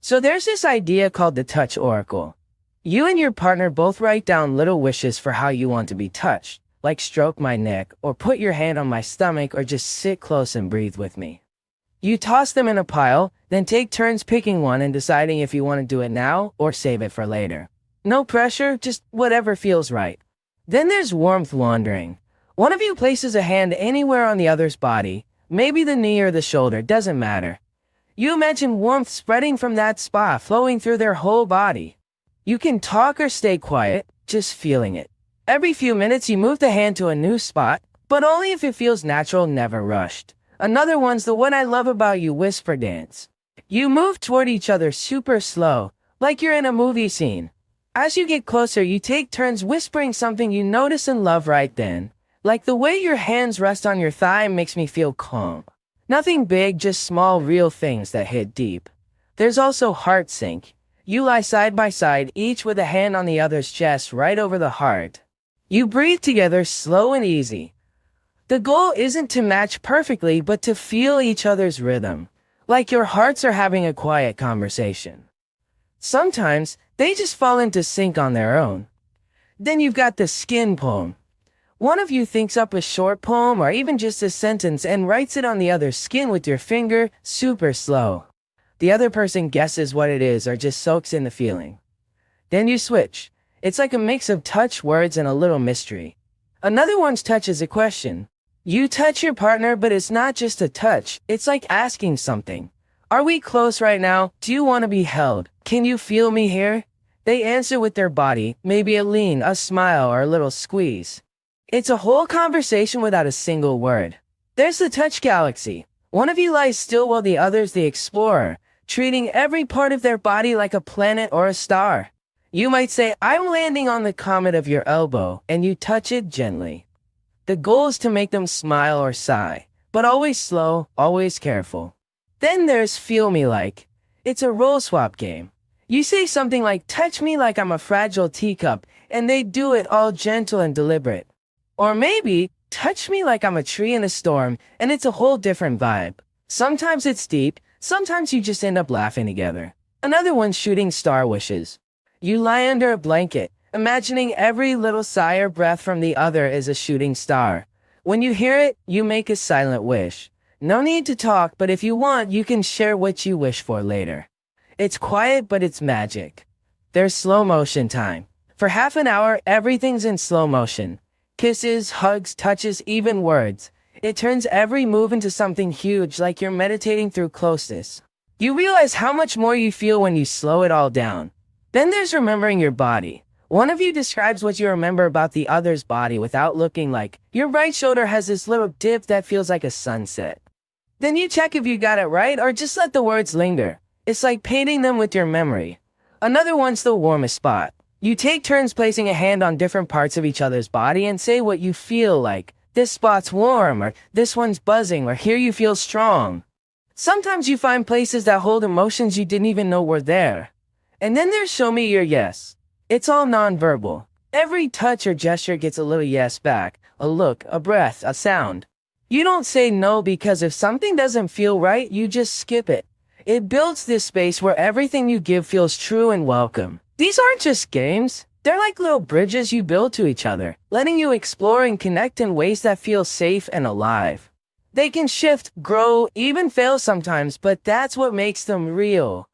So there's this idea called the touch oracle. You and your partner both write down little wishes for how you want to be touched, like stroke my neck, or put your hand on my stomach, or just sit close and breathe with me. You toss them in a pile, then take turns picking one and deciding if you want to do it now or save it for later. No pressure, just whatever feels right. Then there's warmth wandering. One of you places a hand anywhere on the other's body, maybe the knee or the shoulder, doesn't matter. You imagine warmth spreading from that spot, flowing through their whole body. You can talk or stay quiet, just feeling it. Every few minutes you move the hand to a new spot, but only if it feels natural, never rushed. Another one's the one I love about you, whisper dance. You move toward each other super slow, like you're in a movie scene. As you get closer, you take turns whispering something you notice and love right then. Like the way your hands rest on your thigh makes me feel calm. Nothing big, just small, real things that hit deep. There's also heart sync. You lie side by side, each with a hand on the other's chest right over the heart. You breathe together, slow and easy. The goal isn't to match perfectly, but to feel each other's rhythm, like your hearts are having a quiet conversation. Sometimes, they just fall into sync on their own. Then you've got the skin poem. One of you thinks up a short poem or even just a sentence and writes it on the other's skin with your finger, super slow. The other person guesses what it is or just soaks in the feeling. Then you switch. It's like a mix of touch, words, and a little mystery. Another one's touch is a question. You touch your partner, but it's not just a touch. It's like asking something. Are we close right now? Do you want to be held? Can you feel me here? They answer with their body, maybe a lean, a smile, or a little squeeze. It's a whole conversation without a single word. There's the touch galaxy. One of you lies still while the other's the explorer, treating every part of their body like a planet or a star. You might say, I'm landing on the comet of your elbow, and you touch it gently. The goal is to make them smile or sigh, but always slow, always careful. Then there's feel me like. It's a role swap game. You say something like, touch me like I'm a fragile teacup, and they do it all gentle and deliberate. Or maybe, touch me like I'm a tree in a storm, and it's a whole different vibe. Sometimes it's deep, sometimes you just end up laughing together. Another one's shooting star wishes. You lie under a blanket, imagining every little sigh or breath from the other is a shooting star. When you hear it, you make a silent wish. No need to talk, but if you want, you can share what you wish for later. It's quiet, but it's magic. There's slow motion time. For half an hour, everything's in slow motion. Kisses, hugs, touches, even words. It turns every move into something huge, like you're meditating through closeness. You realize how much more you feel when you slow it all down. Then there's remembering your body. One of you describes what you remember about the other's body without looking, like, your right shoulder has this little dip that feels like a sunset. Then you check if you got it right or just let the words linger. It's like painting them with your memory. Another one's the warmest spot. You take turns placing a hand on different parts of each other's body and say what you feel, like, this spot's warm, or this one's buzzing, or here you feel strong. Sometimes you find places that hold emotions you didn't even know were there. And then there's show me your yes. It's all nonverbal. Every touch or gesture gets a little yes back, a look, a breath, a sound. You don't say no because if something doesn't feel right, you just skip it. It builds this space where everything you give feels true and welcome. These aren't just games. They're like little bridges you build to each other, letting you explore and connect in ways that feel safe and alive. They can shift, grow, even fail sometimes, but that's what makes them real.